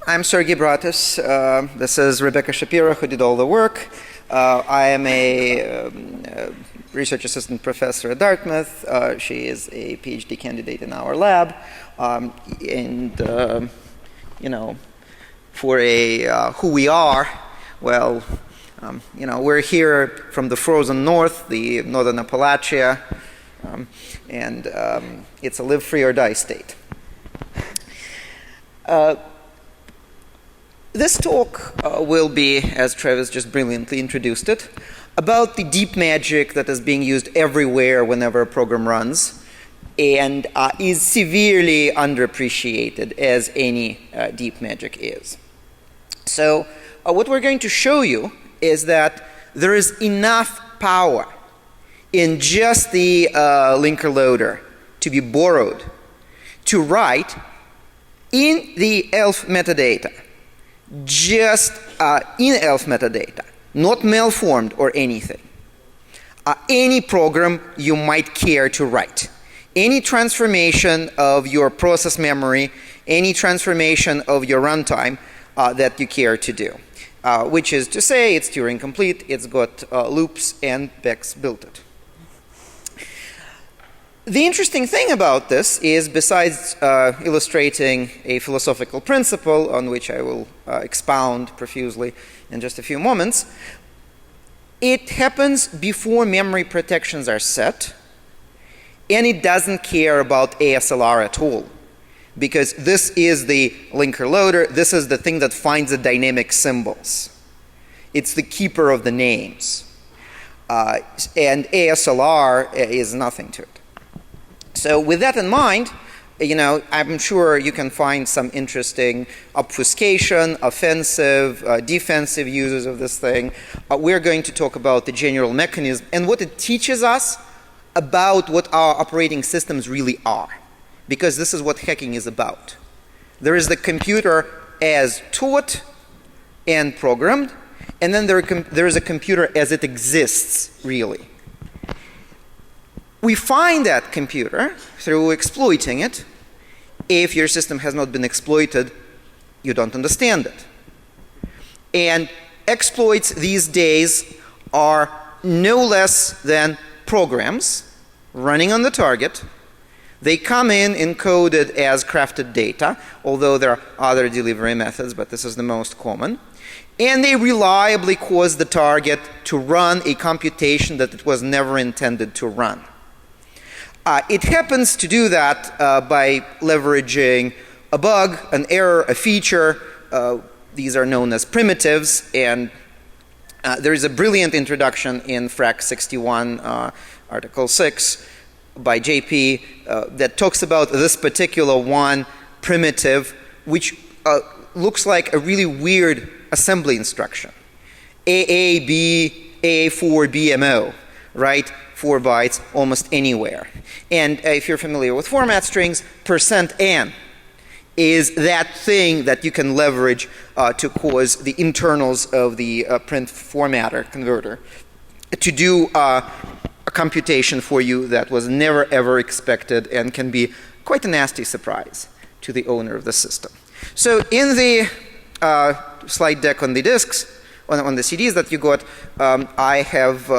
I'm Sergey Bratis. This is Rebecca Shapiro, who did all the work. I am a research assistant professor at Dartmouth. She is a PhD candidate in our lab. You know, for who we are, well, you know, we're here from the frozen north, the northern Appalachia, and it's a live free or die state. This talk will be, as Travis just brilliantly introduced it, about the deep magic that is being used everywhere whenever a program runs and is severely underappreciated, as any deep magic is. So what we're going to show you is that there is enough power in just the linker loader to be borrowed to write in the ELF metadata, just in ELF metadata, not malformed or anything, any program you might care to write. Any transformation of your process memory, any transformation of your runtime that you care to do. Which is to say, it's Turing complete, it's got loops, and Beck's built it. The interesting thing about this is, besides illustrating a philosophical principle on which I will expound profusely in just a few moments, it happens before memory protections are set, and it doesn't care about ASLR at all. Because this is the linker loader, this is the thing that finds the dynamic symbols. It's the keeper of the names. And ASLR is nothing to it. So with that in mind, you know, I'm sure you can find some interesting obfuscation, offensive, defensive uses of this thing. We're going to talk about the general mechanism and what it teaches us about what our operating systems really are. Because this is what hacking is about. There is the computer as taught and programmed, and then there is a computer as it exists, really. We find that computer through exploiting it. If your system has not been exploited, you don't understand it. And exploits these days are no less than programs running on the target. They come in encoded as crafted data, although there are other delivery methods, but this is the most common. And they reliably cause the target to run a computation that it was never intended to run. It happens to do that by leveraging a bug, an error, a feature. These are known as primitives, and there is a brilliant introduction in FRAC 61, Article 6, by JP that talks about this particular one primitive, which looks like a really weird assembly instruction. AAB, A4, BMO, right? 4 bytes almost anywhere. And if you're familiar with format strings, %n is that thing that you can leverage to cause the internals of the print formatter converter to do a computation for you that was never ever expected and can be quite a nasty surprise to the owner of the system. So in the slide deck on the disks, on the CDs that you got, I have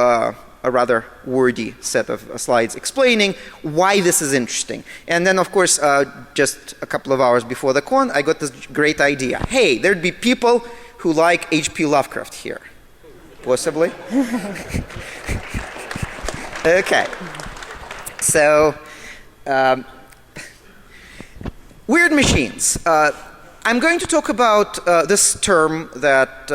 a rather wordy set of slides explaining why this is interesting. And then, of course, just a couple of hours before the con, I got this great idea. Hey, there'd be people who like H.P. Lovecraft here. Possibly? Okay. So, weird machines. I'm going to talk about this term that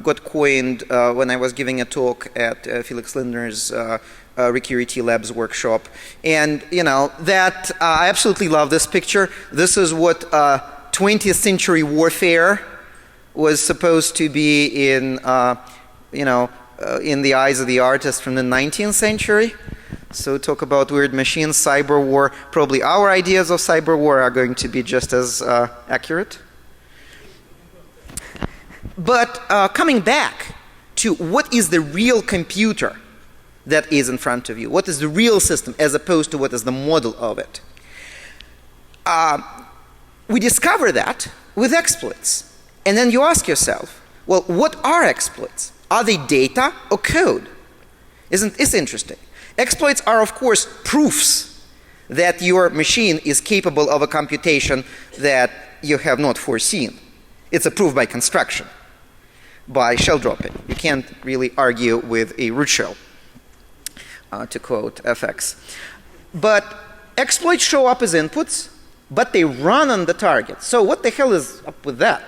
got coined when I was giving a talk at Felix Lindner's Recurity Labs workshop. And, you know, that I absolutely love this picture. This is what 20th century warfare was supposed to be in, you know, in the eyes of the artist from the 19th century. So talk about weird machines, cyber war. Probably our ideas of cyber war are going to be just as accurate. But coming back to what is the real computer that is in front of you? What is the real system as opposed to what is the model of it? We discover that with exploits. And then you ask yourself, well, what are exploits? Are they data or code? It's interesting. Exploits are, of course, proofs that your machine is capable of a computation that you have not foreseen. It's a proof by construction, by shell dropping. You can't really argue with a root shell, to quote FX. But exploits show up as inputs, but they run on the target. So what the hell is up with that?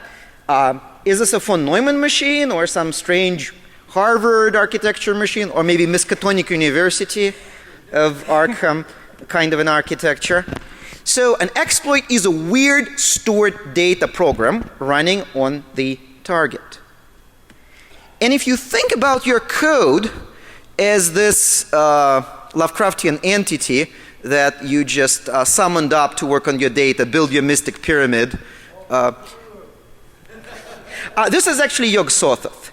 Is this a von Neumann machine or some strange Harvard architecture machine, or maybe Miskatonic University of Arkham kind of an architecture? So an exploit is a weird stored data program running on the target. And if you think about your code as this Lovecraftian entity that you just summoned up to work on your data, build your mystic pyramid. This is actually Yog-Sothoth.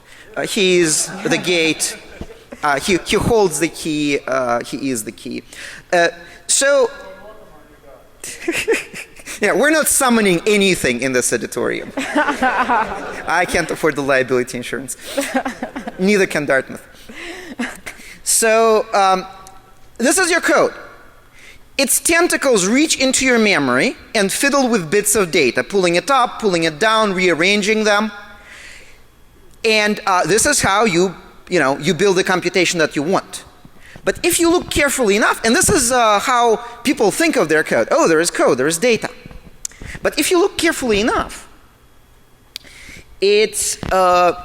He is the gate. He holds the key. He is the key. So, yeah, we're not summoning anything in this auditorium. I can't afford the liability insurance. Neither can Dartmouth. So, this is your code. Its tentacles reach into your memory and fiddle with bits of data, pulling it up, pulling it down, rearranging them. And this is how you build the computation that you want. But if you look carefully enough, and this is how people think of their code. Oh, there is code, there is data. But if you look carefully enough, it's a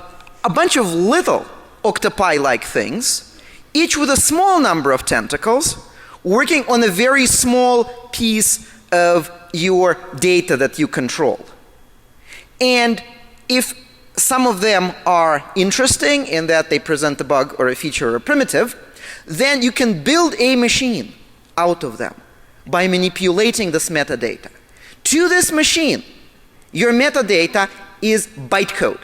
bunch of little octopi-like things, each with a small number of tentacles, working on a very small piece of your data that you control. And if some of them are interesting in that they present a bug or a feature or a primitive, then you can build a machine out of them by manipulating this metadata. To this machine, your metadata is bytecode.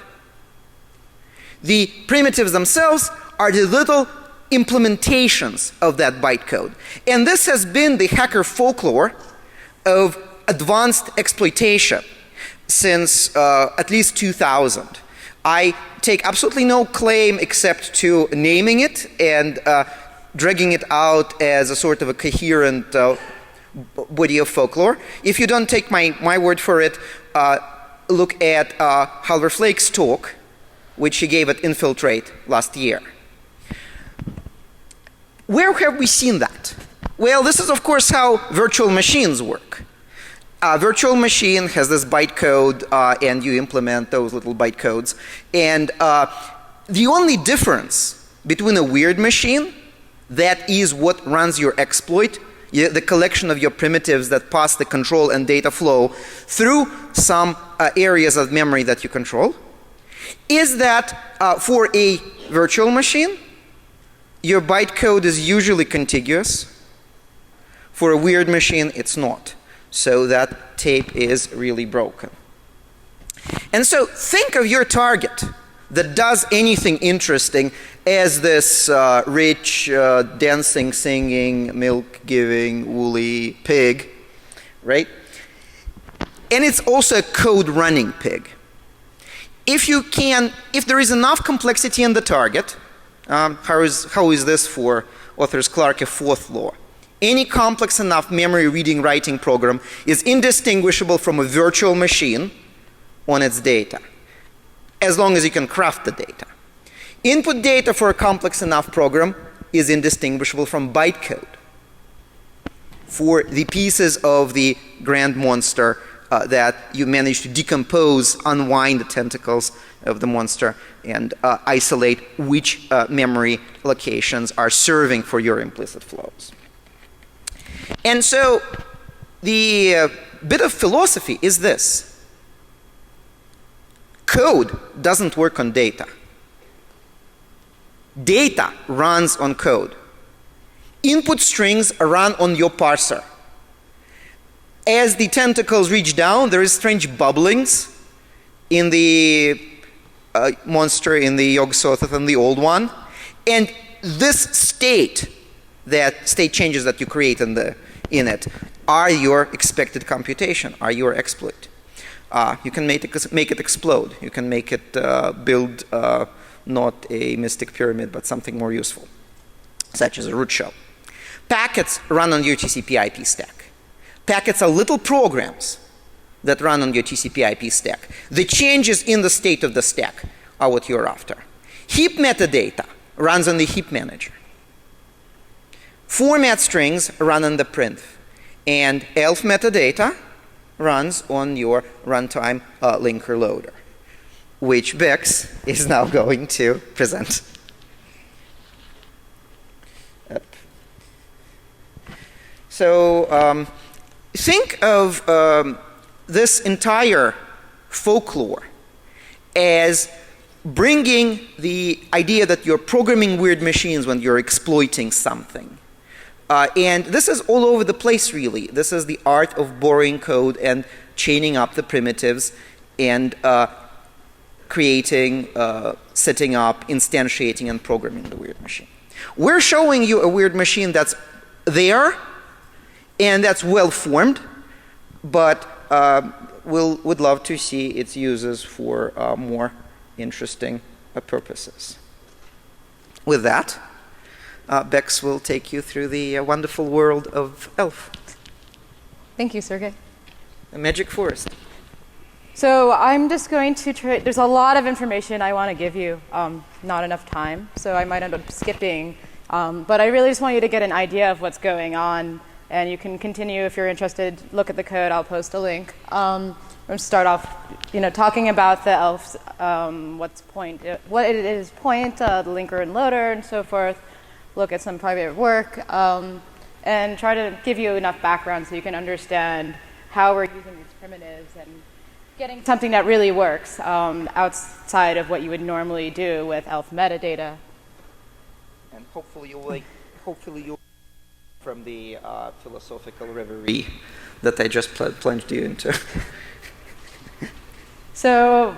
The primitives themselves are the little implementations of that bytecode. And this has been the hacker folklore of advanced exploitation since at least 2000. I take absolutely no claim except to naming it and dragging it out as a sort of a coherent body of folklore. If you don't take my word for it, look at Halvor Flake's talk, which he gave at Infiltrate last year. Where have we seen that? Well, this is of course how virtual machines work. A virtual machine has this bytecode, and you implement those little bytecodes. And the only difference between a weird machine, that is what runs your exploit, the collection of your primitives that pass the control and data flow through some areas of memory that you control, is that for a virtual machine, your bytecode is usually contiguous. For a weird machine, it's not. So that tape is really broken. And so think of your target that does anything interesting as this rich, dancing, singing, milk-giving, woolly pig, right? And it's also a code-running pig. If there is enough complexity in the target, how is this for authors Clark a fourth law? Any complex enough memory reading writing program is indistinguishable from a virtual machine on its data, as long as you can craft the data. Input data for a complex enough program is indistinguishable from bytecode for the pieces of the grand monster that you manage to decompose, unwind the tentacles of the monster, and isolate which memory locations are serving for your implicit flows. And so the bit of philosophy is this. Code doesn't work on data. Data runs on code. Input strings run on your parser. As the tentacles reach down, there is strange bubblings in the monster, in the Yog-Sothoth and the old one. And this state changes that you create in it are your expected computation, are your exploit. You can make it explode. You can make it build not a mystic pyramid, but something more useful, such as a root shell. Packets run on your TCP/IP stack. Packets are little programs that run on your TCP/IP stack. The changes in the state of the stack are what you're after. Heap metadata runs on the heap manager. Format strings run on the printf. And ELF metadata runs on your runtime linker loader, which Bex is now going to present. So think of this entire folklore as bringing the idea that you're programming weird machines when you're exploiting something. And this is all over the place, really. This is the art of borrowing code and chaining up the primitives and creating, setting up, instantiating, and programming the weird machine. We're showing you a weird machine that's there and that's well formed, but would love to see its uses for more interesting purposes. With that, Bex will take you through the wonderful world of ELF. Thank you, Sergey. The magic forest. So I'm just going to try, there's a lot of information I want to give you, not enough time, so I might end up skipping. But I really just want you to get an idea of what's going on, and you can continue if you're interested. Look at the code, I'll post a link. I'm going to start off, talking about the ELF's, what it is, the linker and loader, and so forth. Look at some private work, and try to give you enough background so you can understand how we're using these primitives and getting something that really works outside of what you would normally do with ELF metadata. And hopefully you'll from the philosophical reverie that I just plunged you into. So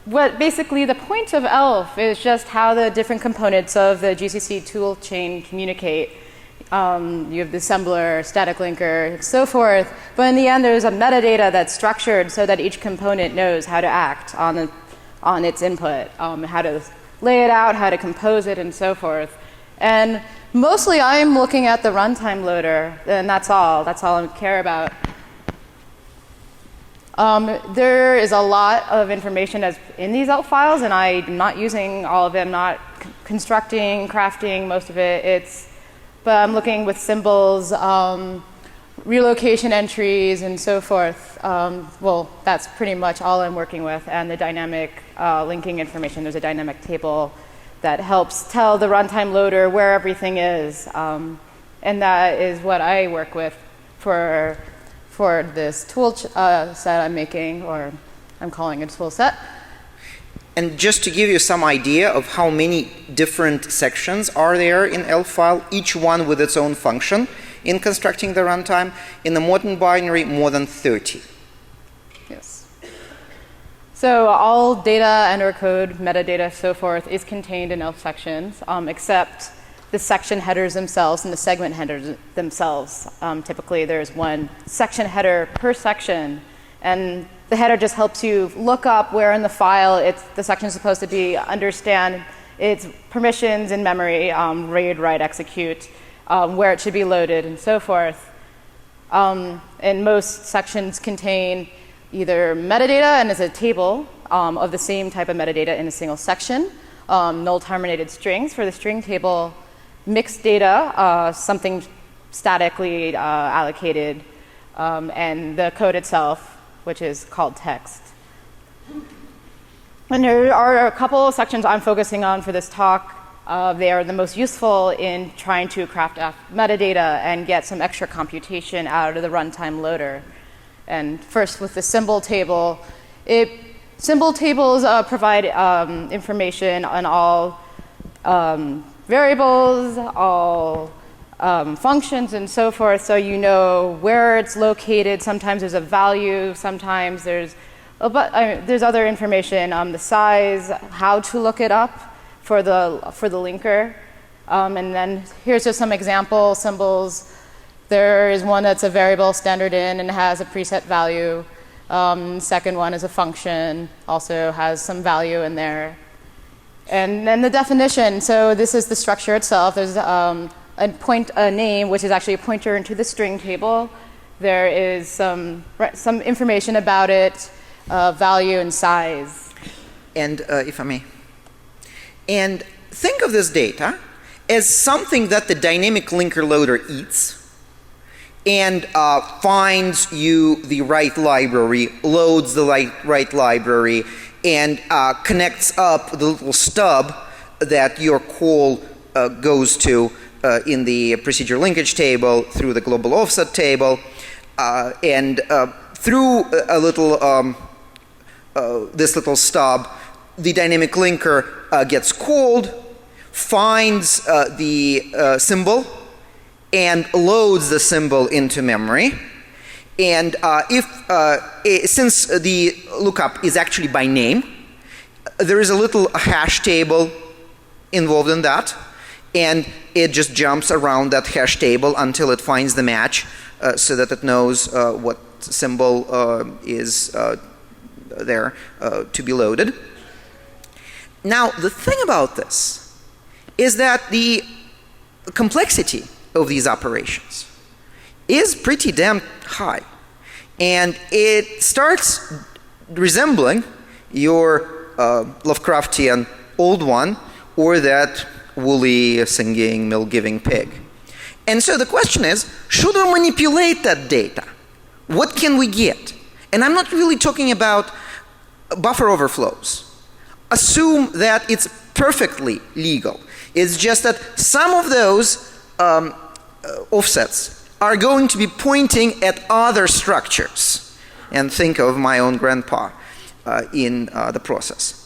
basically the point of ELF is just how the different components of the GCC tool chain communicate. You have the assembler, static linker, and so forth. But in the end, there's a metadata that's structured so that each component knows how to act on its input, how to lay it out, how to compose it, and so forth. And mostly, I'm looking at the runtime loader, and that's all. That's all I care about. There is a lot of information that's in these ELF files, and I'm not using all of them, not constructing, crafting most of it. But I'm looking with symbols, relocation entries, and so forth. Well, that's pretty much all I'm working with, and the dynamic linking information. There's a dynamic table that helps tell the runtime loader where everything is, and that is what I work with for this tool set I'm making, or I'm calling it a tool set. And just to give you some idea of how many different sections are there in ELF file, each one with its own function in constructing the runtime, in the modern binary, more than 30. Yes. So all data and/or code, metadata, so forth, is contained in ELF sections, except the section headers themselves and the segment headers themselves. Typically, there's one section header per section, and the header just helps you look up where in the file the section is supposed to be, understand its permissions in memory, read, write, execute, where it should be loaded, and so forth. And most sections contain either metadata and is a table of the same type of metadata in a single section, null terminated strings for the string table, mixed data, something statically allocated, and the code itself, which is called text. And there are a couple of sections I'm focusing on for this talk. They are the most useful in trying to craft metadata and get some extra computation out of the runtime loader. And first with the symbol table, symbol tables provide information on all variables, all functions, and so forth, so you know where it's located. Sometimes there's a value, sometimes there's other information, the size, how to look it up for the linker. And then here's just some example symbols. There is one that's a variable standard in and has a preset value. Second one is a function, also has some value in there. And then the definition, so this is the structure itself. There's a name, which is actually a pointer into the string table. There is some information about it, value and size. And if I may. And think of this data as something that the dynamic linker loader eats and finds you the right library, loads the right library, and connects up the little stub that your call goes to in the procedure linkage table through the global offset table, and through a little this little stub, the dynamic linker gets called, finds the symbol, and loads the symbol into memory. And since the lookup is actually by name, there is a little hash table involved in that, and it just jumps around that hash table until it finds the match, so that it knows what symbol is there to be loaded. Now, the thing about this is that the complexity of these operations is pretty damn high, and it starts resembling your Lovecraftian old one, or that woolly singing milk giving pig. And so the question is, should we manipulate that data? What can we get? And I'm not really talking about buffer overflows. Assume that it's perfectly legal. It's just that some of those offsets are going to be pointing at other structures. And think of my own grandpa in the process.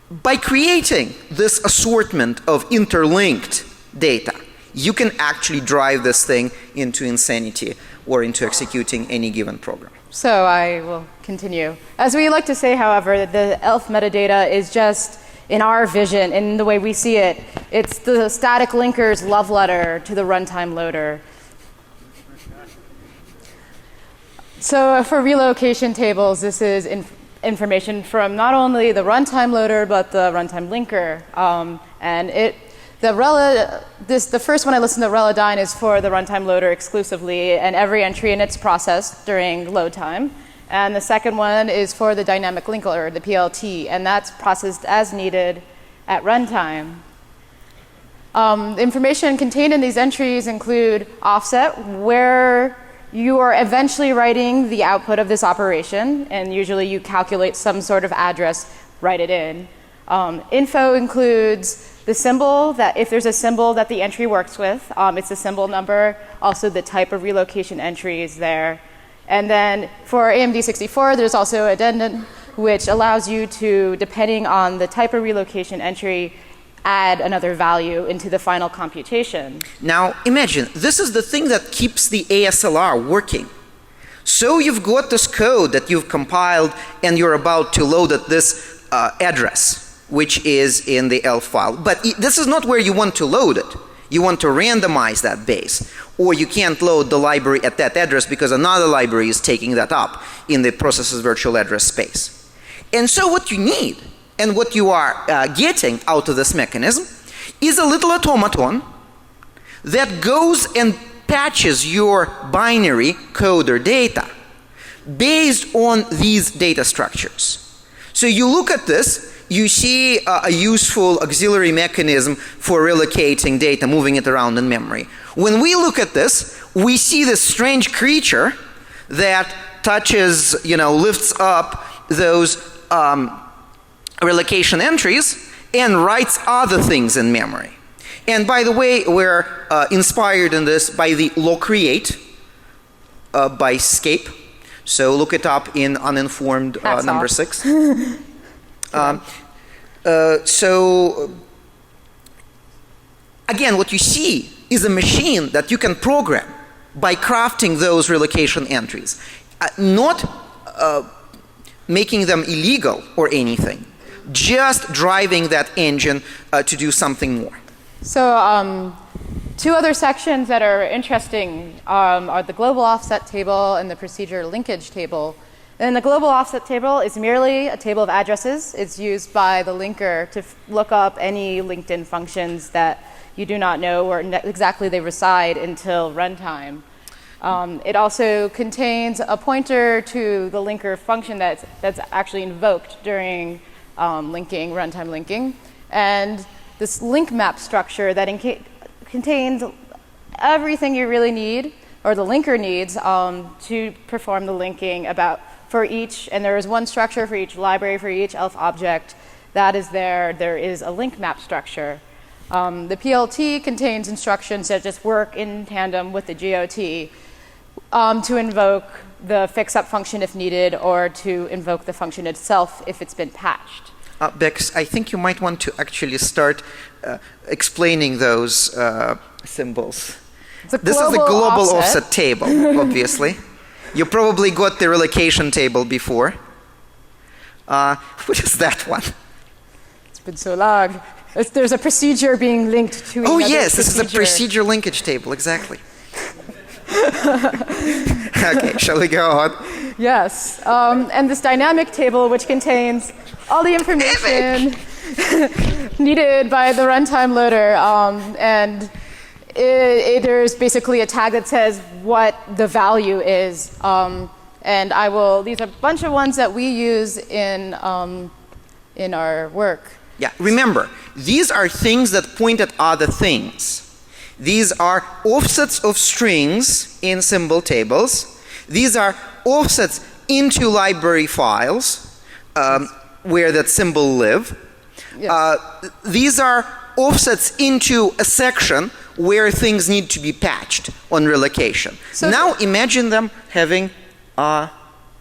By creating this assortment of interlinked data, you can actually drive this thing into insanity or into executing any given program. So I will continue. As we like to say, however, the ELF metadata is just, in our vision, in the way we see it, it's the static linker's love letter to the runtime loader. So for relocation tables, this is information from not only the runtime loader, but the runtime linker. And the first one I listed, the Relodyne, is for the runtime loader exclusively, and every entry in its processed during load time. And the second one is for the dynamic linker, the PLT, and that's processed as needed at runtime. The information contained in these entries include offset, where you are eventually writing the output of this operation, and usually you calculate some sort of address, write it in. Info includes the symbol, that if there's a symbol that the entry works with, it's a symbol number. Also, the type of relocation entry is there. And then for AMD64, there's also addendum, which allows you to, depending on the type of relocation entry, add another value into the final computation. Now, imagine, this is the thing that keeps the ASLR working. So you've got this code that you've compiled, and you're about to load at this address, which is in the ELF file. But this is not where you want to load it. You want to randomize that base. Or you can't load the library at that address because another library is taking that up in the processor's virtual address space. And so what you need, and what you are getting out of this mechanism, is a little automaton that goes and patches your binary code or data based on these data structures. So you look at this, you see a useful auxiliary mechanism for relocating data, moving it around in memory. When we look at this, we see this strange creature that touches, lifts up those relocation entries and writes other things in memory. And by the way, we're inspired in this by the locreate by Scape. So look it up in uninformed number 6. So again, what you see is a machine that you can program by crafting those relocation entries, not making them illegal or anything, just driving that engine to do something more. So Two other sections that are interesting are the global offset table and the procedure linkage table. And the global offset table is merely a table of addresses. It's used by the linker to look up any LinkedIn functions that you do not know where exactly they reside until runtime. It also contains a pointer to the linker function that's actually invoked during linking, runtime linking. And this link map structure that contains everything you really need, or the linker needs, to perform the linking for each, and there is one structure for each library, for each ELF object that is there. There is a link map structure. The PLT contains instructions that just work in tandem with the GOT to invoke the fix-up function if needed, or to invoke the function itself if it's been patched. Bex, I think you might want to actually start explaining those symbols. This is the global offset table, obviously. You probably got the relocation table before. What is that one? It's been so long. There's a procedure being linked to another Oh yes, procedure. this is a procedure linkage table, exactly. Okay, shall we go on? Yes, and this dynamic table, which contains all the information needed by the runtime loader, and there's basically a tag that says what the value is, and these are a bunch of ones that we use in our work. Yeah, remember, these are things that point at other things. These are offsets of strings in symbol tables. These are offsets into library files where that symbol live. Yes. These are offsets into a section where things need to be patched on relocation. So now imagine them having a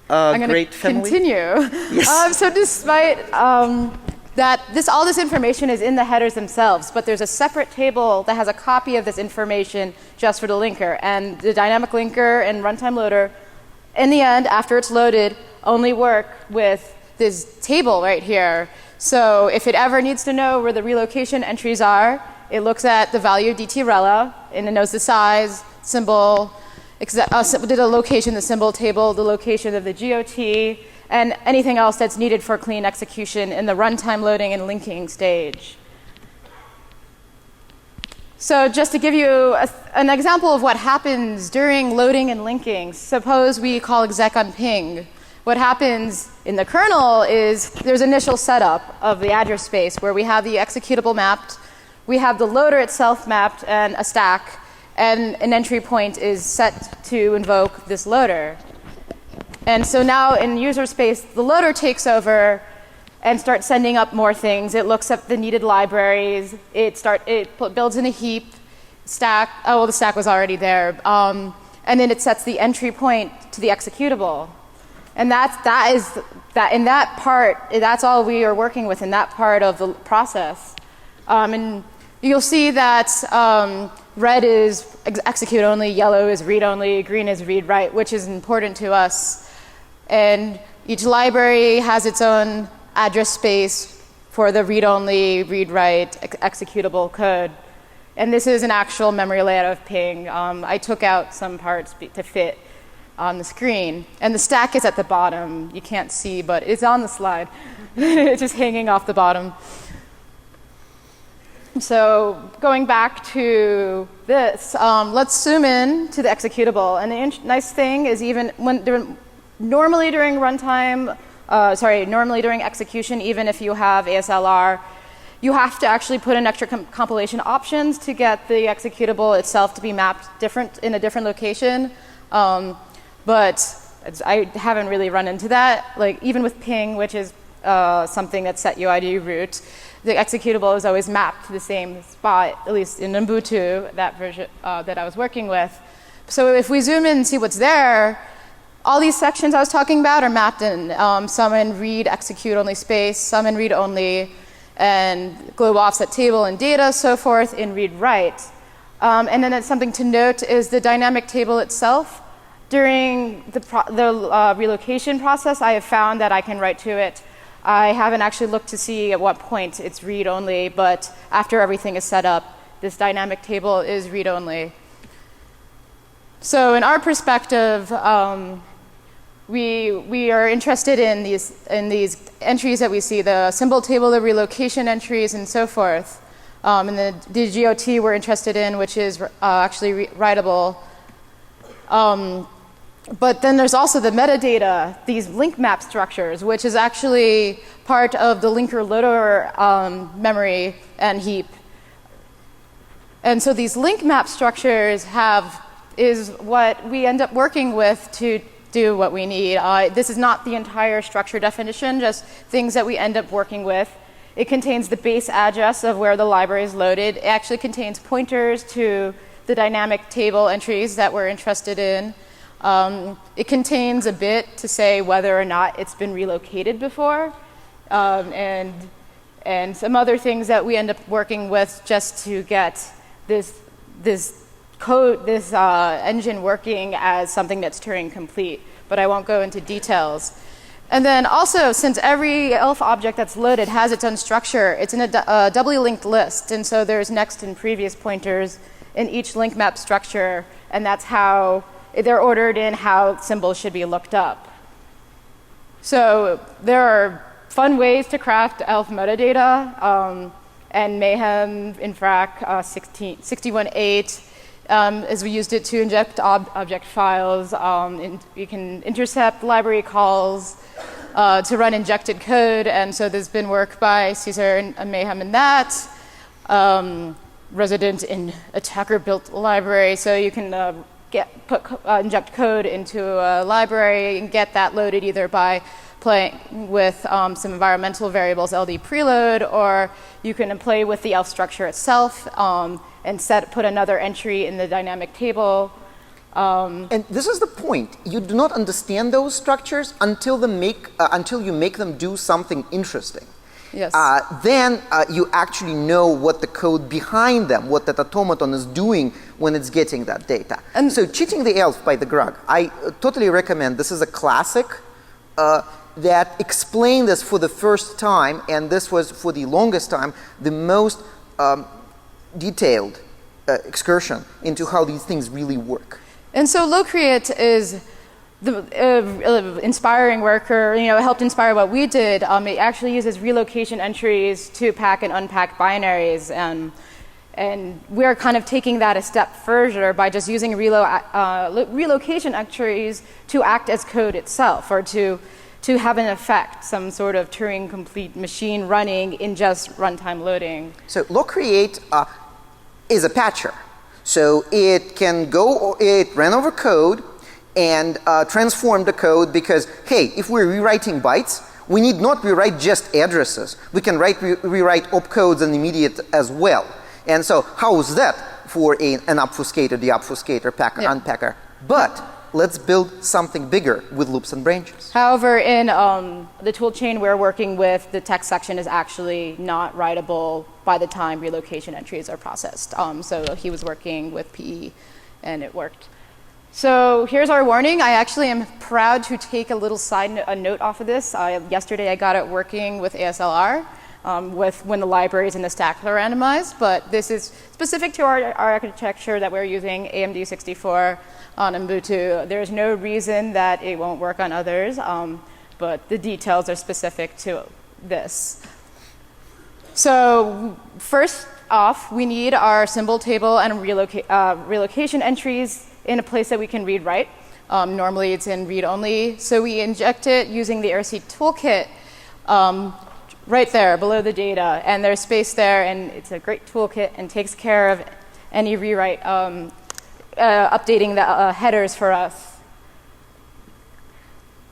great family. Continue. Yes. So despite that all this information is in the headers themselves, but there's a separate table that has a copy of this information just for the linker. And the dynamic linker and runtime loader, in the end, after it's loaded, only work with this table right here. So if it ever needs to know where the relocation entries are, it looks at the value of DTRELA, and it knows the size, symbol, the location, the symbol table, the location of the GOT, and anything else that's needed for clean execution in the runtime loading and linking stage. So just to give you an example of what happens during loading and linking, suppose we call exec on ping. What happens in the kernel is there's initial setup of the address space where we have the executable mapped, we have the loader itself mapped and a stack, and an entry point is set to invoke this loader. And so now in user space, the loader takes over and starts sending up more things. It looks up the needed libraries. It builds in a heap, stack. Oh, well, the stack was already there. And then it sets the entry point to the executable. And in that part, that's all we are working with in that part of the process. And you'll see that red is execute only, yellow is read only, green is read write, which is important to us. And each library has its own address space for the read only, read write, executable code. And this is an actual memory layout of ping. I took out some parts to fit on the screen. And the stack is at the bottom. You can't see, but it's on the slide. It's just hanging off the bottom. So going back to this, let's zoom in to the executable. And the nice thing is normally during execution, even if you have ASLR, you have to actually put in extra compilation options to get the executable itself to be mapped in a different location. But I haven't really run into that. Like even with ping, which is something that's set UID root, the executable is always mapped to the same spot, at least in Ubuntu, that version that I was working with. So if we zoom in and see what's there, all these sections I was talking about are mapped in. Some in read, execute only space, some in read only, and global offset table and data, so forth in read write. And then something to note is the dynamic table itself. During the relocation process, I have found that I can write to it. I haven't actually looked to see at what point it's read only, but after everything is set up, this dynamic table is read-only. So in our perspective, we are interested in these entries that we see, the symbol table, the relocation entries, and so forth. And the GOT we're interested in, which is actually writable. But then there's also the metadata, these link map structures, which is actually part of the linker loader memory and heap. And so these link map structures is what we end up working with to do what we need. This is not the entire structure definition, just things that we end up working with. It contains the base address of where the library is loaded. It actually contains pointers to the dynamic table entries that we're interested in. It contains a bit to say whether or not it's been relocated before, and some other things that we end up working with just to get this code, this engine working as something that's Turing complete. But I won't go into details. And then also, since every ELF object that's loaded has its own structure, it's in a doubly linked list, and so there's next and previous pointers in each link map structure, and that's how they're ordered in how symbols should be looked up. So there are fun ways to craft ELF metadata, and Mayhem in FRAC 61.8, as we used it to inject object files. You can intercept library calls to run injected code, and so there's been work by Caesar and Mayhem in that. Resident in attacker-built library, so you can inject code into a library and get that loaded either by playing with some environmental variables, LD preload, or you can play with the ELF structure itself and put another entry in the dynamic table. And this is the point. You do not understand those structures until you make them do something interesting. Yes. Then you actually know what the code behind them, what that automaton is doing when it's getting that data. And so cheating the ELF by the grug, I totally recommend. This is a classic that explained this for the first time, and this was for the longest time the most detailed excursion into how these things really work. And so Locreate is the inspiring work, or helped inspire what we did. It actually uses relocation entries to pack and unpack binaries, and we're kind of taking that a step further by just using relocation entries to act as code itself, or to have an effect, some sort of Turing complete machine running in just runtime loading. So Locreate is a patcher, so it ran over code and transform the code, because, hey, if we're rewriting bytes, we need not rewrite just addresses. We can rewrite opcodes and immediate as well. And so how is that for an obfuscator, deobfuscator, packer, unpacker? But let's build something bigger with loops and branches. However, in the tool chain we're working with, the text section is actually not writable by the time relocation entries are processed. So he was working with PE, and it worked. So here's our warning. I actually am proud to take a little note off of this. Yesterday I got it working with ASLR, with when the libraries in the stack are randomized, but this is specific to our architecture that we're using, AMD 64 on Ubuntu. There's no reason that it won't work on others, but the details are specific to this. So first off, we need our symbol table and relocation entries in a place that we can read-write. Normally it's in read-only, so we inject it using the AirC toolkit right there below the data, and there's space there, and it's a great toolkit and takes care of any rewrite, updating the headers for us.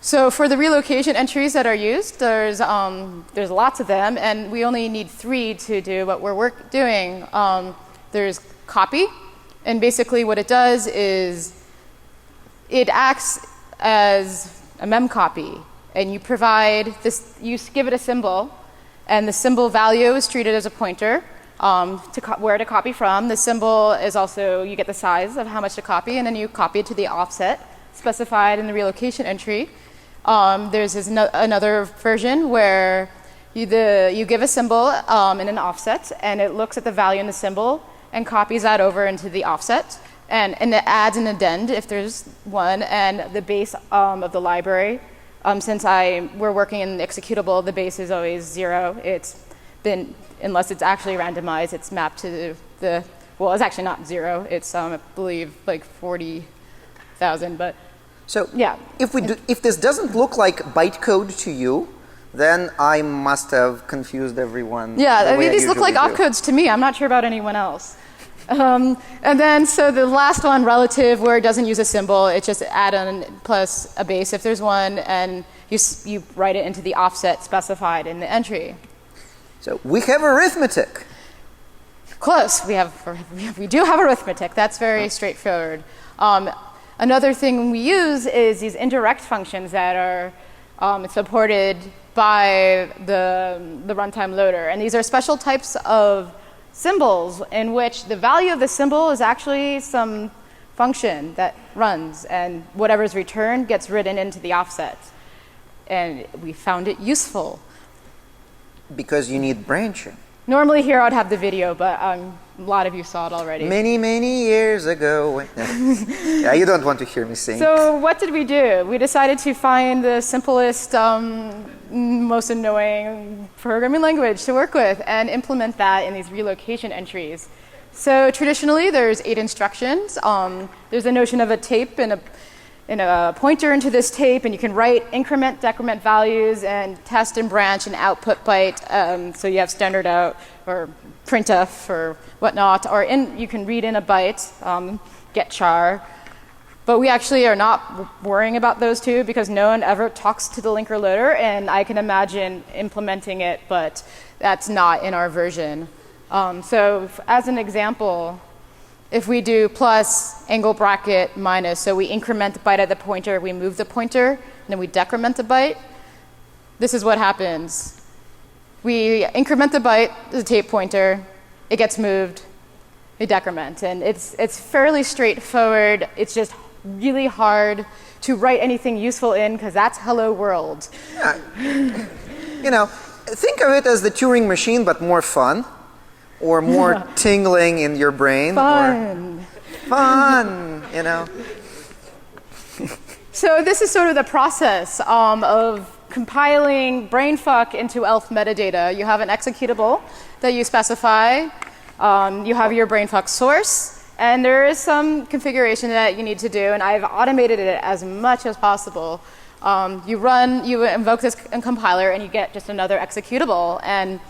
So for the relocation entries that are used, there's lots of them, and we only need 3 to do what we're doing. There's copy. And basically what it does is it acts as a memcopy, and you provide this, you give it a symbol, and the symbol value is treated as a pointer where to copy from. The symbol is also, you get the size of how much to copy, and then you copy it to the offset specified in the relocation entry. There's another version where you give a symbol in an offset, and it looks at the value in the symbol and copies that over into the offset. And it adds an addend if there's one, and the base of the library. Since we're working in the executable, the base is always 0. It's been, unless it's actually randomized, it's mapped to well, it's actually not 0. It's, I believe, like 40,000, but so yeah. If this doesn't look like bytecode to you, then I must have confused everyone. Yeah, I mean, these look like opcodes to me. I'm not sure about anyone else. And then, so the last one, relative, where it doesn't use a symbol, it's just add-on plus a base if there's one, and you write it into the offset specified in the entry. So we have arithmetic. Close. We do have arithmetic. That's very straightforward. Another thing we use is these indirect functions that are supported by the runtime loader, and these are special types of symbols in which the value of the symbol is actually some function that runs, and whatever's returned gets written into the offset. And we found it useful. Because you need branching. Normally here I'd have the video, but a lot of you saw it already. Many, many years ago. Yeah, you don't want to hear me sing. So what did we do? We decided to find the simplest, most annoying programming language to work with and implement that in these relocation entries. So traditionally, there's 8 instructions. There's a notion of a tape and a pointer into this tape, and you can write increment, decrement values, and test and branch and output byte. So you have standard out or printf or whatnot, or you can read in a byte, get char. But we actually are not worrying about those two because no one ever talks to the linker loader, and I can imagine implementing it, but that's not in our version. So as an example, if we do plus angle bracket minus, so we increment the byte at the pointer, we move the pointer, and then we decrement the byte, this is what happens. We increment the byte, the tape pointer, it gets moved, we decrement. And it's fairly straightforward. It's just really hard to write anything useful in because that's hello world. Yeah. You know, think of it as the Turing machine, but more fun. Or more tingling in your brain. Fun, you know. So this is sort of the process of compiling brainfuck into ELF metadata. You have an executable that you specify. You have your brainfuck source. And there is some configuration that you need to do. And I've automated it as much as possible. You invoke this compiler, and you get just another executable. And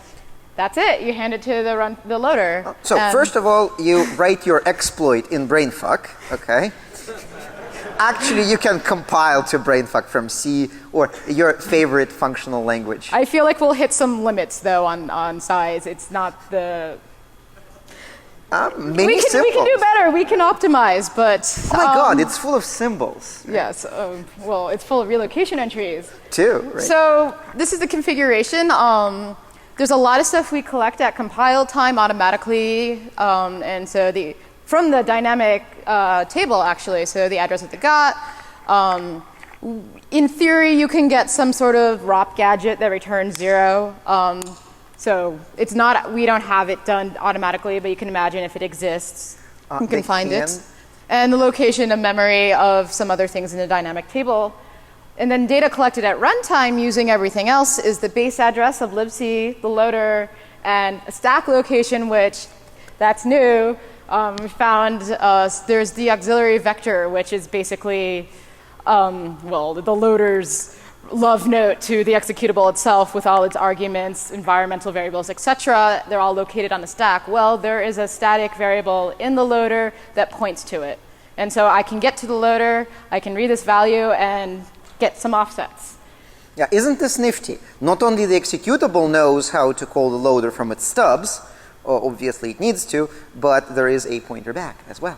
that's it. You hand it to the loader. So first of all, you write your exploit in brainfuck, okay? Actually, you can compile to brainfuck from C or your favorite functional language. I feel like we'll hit some limits, though, on size. It's not the... we can do better. We can optimize, but... Oh my God, it's full of symbols. Yes. Well, it's full of relocation entries. Too, right? So this is the configuration. There's a lot of stuff we collect at compile time automatically, and so from the dynamic table, actually, so the address of the GOT. In theory, you can get some sort of ROP gadget that returns 0. So it's not, we don't have it done automatically, but you can imagine if it exists, you can find it. And the location of memory of some other things in the dynamic table. And then data collected at runtime using everything else is the base address of libc, the loader, and a stack location, which that's new. We found there's the auxiliary vector, which is basically, the loader's love note to the executable itself with all its arguments, environmental variables, etc. They're all located on the stack. Well, there is a static variable in the loader that points to it. And so I can get to the loader, I can read this value, and get some offsets. Yeah, isn't this nifty? Not only the executable knows how to call the loader from its stubs, obviously it needs to, but there is a pointer back as well.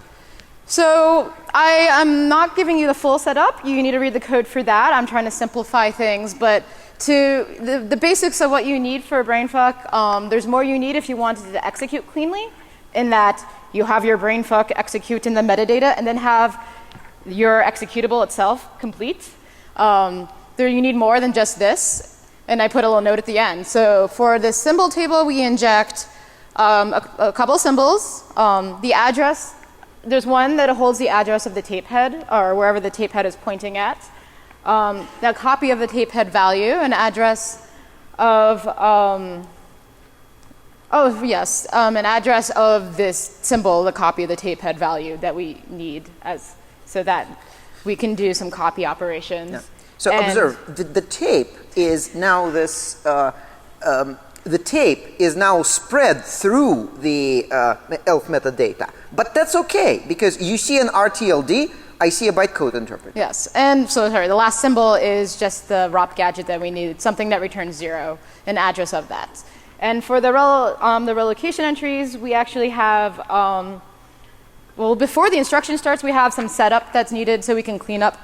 So I am not giving you the full setup. You need to read the code for that. I'm trying to simplify things, but to the basics of what you need for brainfuck, there's more you need if you wanted to execute cleanly, in that you have your brainfuck execute in the metadata and then have your executable itself complete. There you need more than just this, and I put a little note at the end. So for the symbol table, we inject a couple symbols, the address. There's one that holds the address of the tape head, or wherever the tape head is pointing at. A copy of the tape head value, an address of, an address of this symbol, the copy of the tape head value that we need so that we can do some copy operations. Yeah. So observe, the tape is now the tape is now spread through the ELF metadata. But that's okay, because you see an RTLD, I see a bytecode interpreter. Yes, and so sorry, the last symbol is just the ROP gadget that we need, something that returns 0, an address of that. And for the relocation entries, we actually have, before the instruction starts, we have some setup that's needed so we can clean up,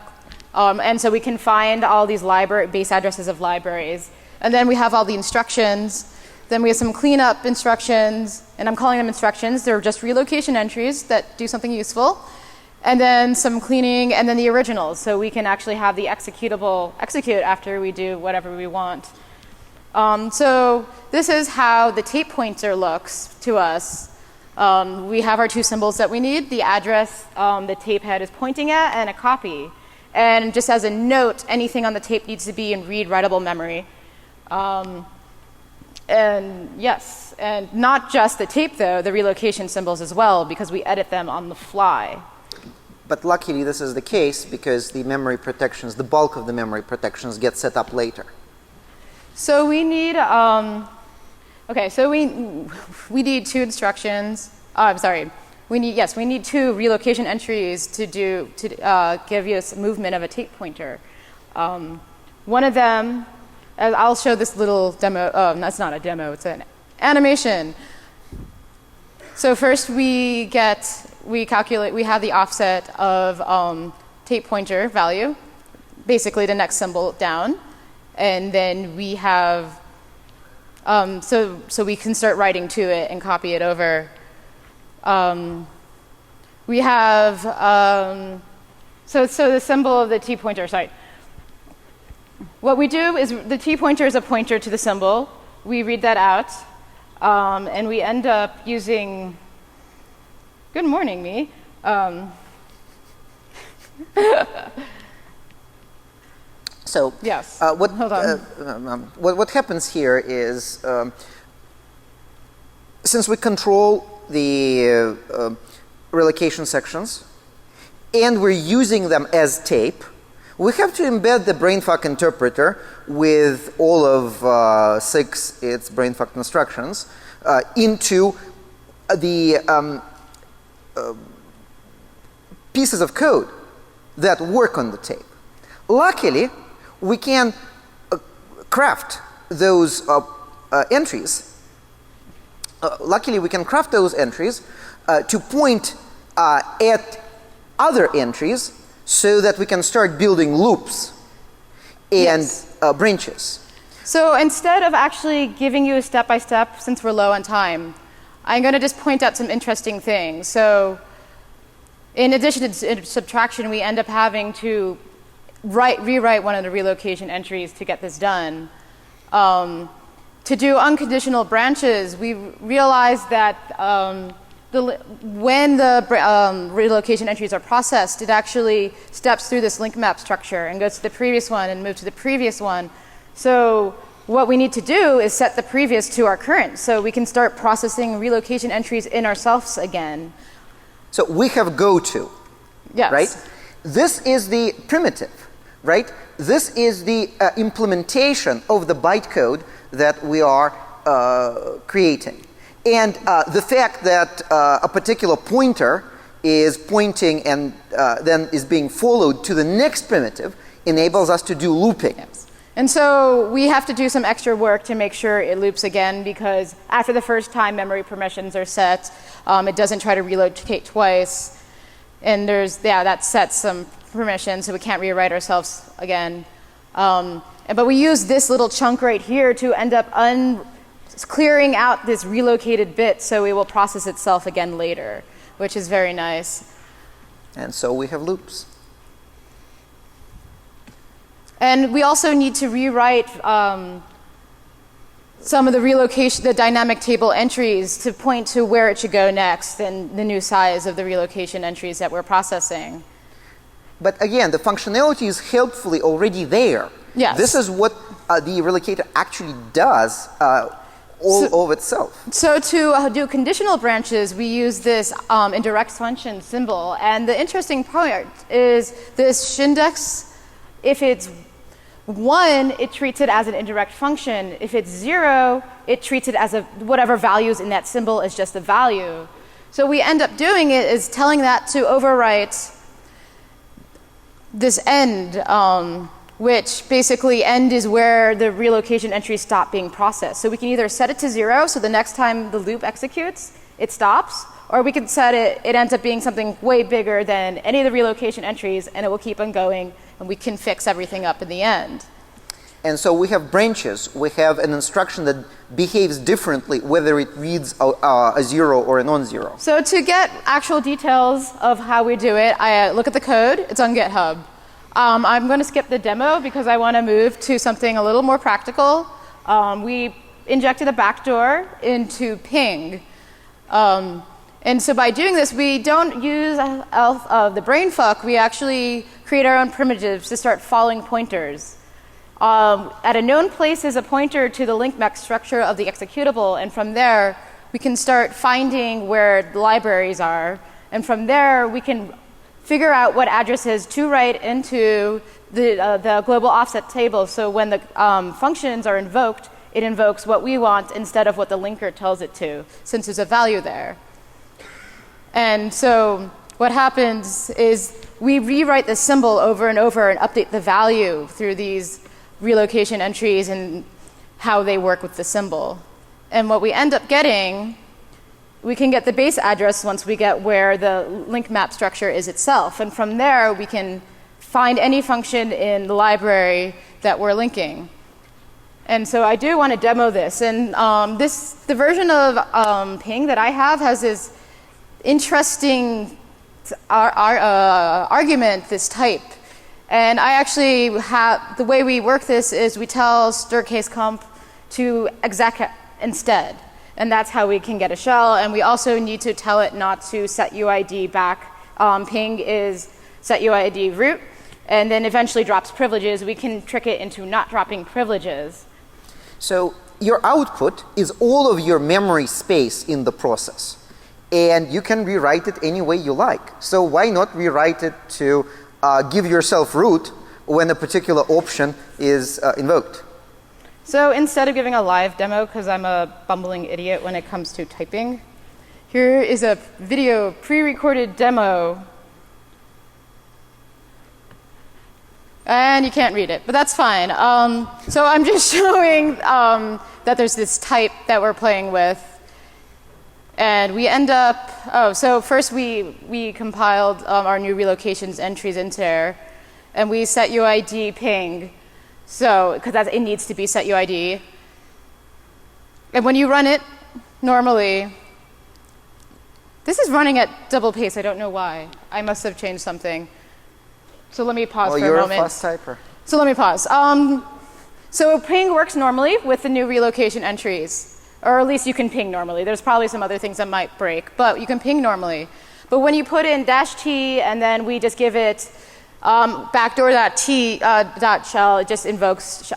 and so we can find all these base addresses of libraries. And then we have all the instructions. Then we have some cleanup instructions, and I'm calling them instructions. They're just relocation entries that do something useful. And then some cleaning, and then the originals, so we can actually have the executable execute after we do whatever we want. So this is how the tape pointer looks to us. We have our 2 symbols that we need, the address the tape head is pointing at, and a copy. And just as a note, anything on the tape needs to be in read-writable memory. And yes, and not just the tape, though, the relocation symbols as well, because we edit them on the fly. But luckily, this is the case because the memory protections, the bulk of the memory protections get set up later. So we need, we need 2 instructions. We need 2 relocation entries to give you a movement of a tape pointer. One of them, I'll show this little demo. That's not a demo, it's an animation. So first we calculate, we have the offset of tape pointer value, basically the next symbol down. And then we have, so we can start writing to it and copy it over. We have, so the symbol of the T pointer, sorry. What we do is the T pointer is a pointer to the symbol. We read that out, and we end up using, good morning, me. So yes. What happens here is, since we control the relocation sections, and we're using them as tape, we have to embed the brainfuck interpreter with all of 6 its brainfuck instructions into the pieces of code that work on the tape. Luckily, we can craft those entries. Luckily, we can craft those entries to point at other entries so that we can start building loops and branches. So instead of actually giving you a step-by-step, since we're low on time, I'm going to just point out some interesting things. So in addition to subtraction, we end up having to rewrite one of the relocation entries to get this done. To do unconditional branches, we realized that when the relocation entries are processed, it actually steps through this link map structure and goes to the previous one and moves to the previous one. So what we need to do is set the previous to our current, so we can start processing relocation entries in ourselves again. So we have goto, yes. Right? This is the primitive, right? This is the implementation of the bytecode that we are creating. And the fact that a particular pointer is pointing and then is being followed to the next primitive enables us to do looping. Yes. And so we have to do some extra work to make sure it loops again, because after the first time memory permissions are set, it doesn't try to relocate twice. And that sets some permissions, so we can't rewrite ourselves again. But we use this little chunk right here to end up clearing out this relocated bit, so it will process itself again later, which is very nice. And so we have loops. And we also need to rewrite some of the relocation, the dynamic table entries to point to where it should go next and the new size of the relocation entries that we're processing. But again, the functionality is helpfully already there. Yes. This is what the relocator actually does all of itself. So to do conditional branches, we use this indirect function symbol. And the interesting part is this shindex, if it's 1, it treats it as an indirect function. If it's 0, it treats it as whatever values in that symbol is just a value. So we end up doing it is telling that to overwrite this end, which basically end is where the relocation entries stop being processed. So we can either set it to 0, so the next time the loop executes, it stops, or we can set it ends up being something way bigger than any of the relocation entries, and it will keep on going, and we can fix everything up in the end. And so we have branches. We have an instruction that behaves differently whether it reads a 0 or a non-zero. So to get actual details of how we do it, I look at the code. It's on GitHub. I'm going to skip the demo because I want to move to something a little more practical. We injected a backdoor into ping. And so by doing this, we don't use the brainfuck. We actually create our own primitives to start following pointers. At a known place is a pointer to the link mech structure of the executable, and from there we can start finding where the libraries are, and from there we can figure out what addresses to write into the global offset table. So when the functions are invoked, it invokes what we want instead of what the linker tells it to, since there's a value there. And so what happens is we rewrite the symbol over and over and update the value through these relocation entries and how they work with the symbol. And what we end up getting, we can get the base address once we get where the link map structure is itself. And from there, we can find any function in the library that we're linking. And so I do want to demo this. And the version of ping that I have has this interesting argument, this type. And I actually have, the way we work this is we tell stircase comp to exec instead. And that's how we can get a shell. And we also need to tell it not to set UID back. Ping is set UID root, and then eventually drops privileges. We can trick it into not dropping privileges. So your output is all of your memory space in the process. And you can rewrite it any way you like. So why not rewrite it to give yourself root when a particular option is invoked? So instead of giving a live demo, because I'm a bumbling idiot when it comes to typing, here is a video pre-recorded demo. And you can't read it, but that's fine. So I'm just showing that there's this type that we're playing with. And we end up, so first we compiled our new relocations entries into there, and we set UID ping, so, because it needs to be set UID. And when you run it, normally, this is running at double pace, I don't know why. I must have changed something. So let me pause for a moment. Well, you're a fast typer. So let me pause. So ping works normally with the new relocation entries. Or at least you can ping normally. There's probably some other things that might break, but you can ping normally. But when you put in -t and then we just give it backdoor.t .shell, it just invokes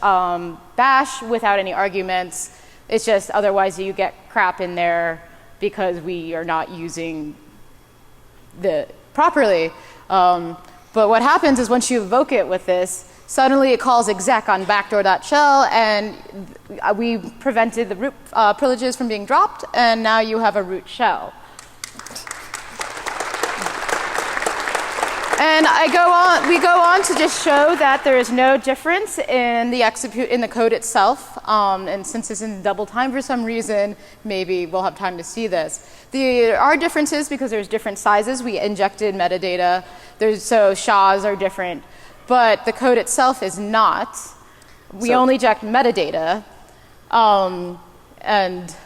bash without any arguments. It's just otherwise you get crap in there because we are not using the properly. But what happens is once you invoke it with this, suddenly it calls exec on backdoor.shell, and we prevented the root privileges from being dropped, and now you have a root shell. And we go on to just show that there is no difference in the code itself. And since it's in double time for some reason, maybe we'll have time to see this. There are differences because there's different sizes. We injected metadata. So SHAs are different. But the code itself is not. We only inject metadata. And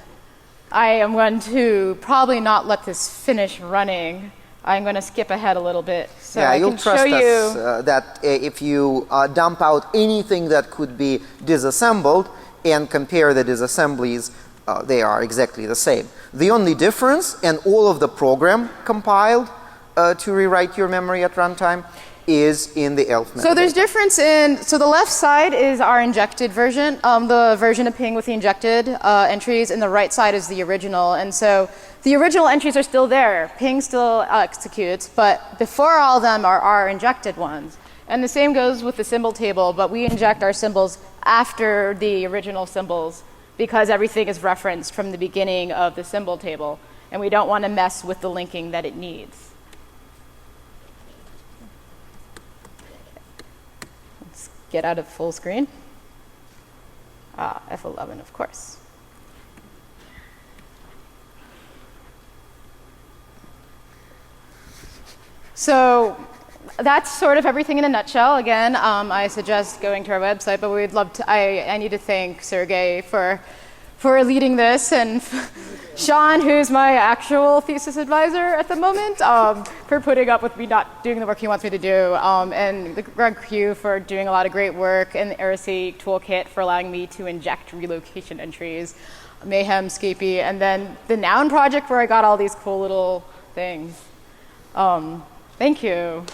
I am going to probably not let this finish running. I'm going to skip ahead a little bit. So yeah, I you'll can trust show us that if you dump out anything that could be disassembled, and compare the disassemblies, they are exactly the same. The only difference, and all of the program compiled to rewrite your memory at runtime, is in the ELF metadata. So there's difference in, so the left side is our injected version, the version of ping with the injected entries, and the right side is the original. And so the original entries are still there. Ping still executes, but before all of them are our injected ones. And the same goes with the symbol table, but we inject our symbols after the original symbols because everything is referenced from the beginning of the symbol table, and we don't want to mess with the linking that it needs. Get out of full screen. F11, of course. So that's sort of everything in a nutshell. Again, I suggest going to our website, but we'd love to. I need to thank Sergey for leading this, and Sean, who's my actual thesis advisor at the moment, for putting up with me not doing the work he wants me to do, and Greg Q for doing a lot of great work, and the Eracy toolkit for allowing me to inject relocation entries, Mayhem, Scapey, and then the Noun project where I got all these cool little things. Thank you.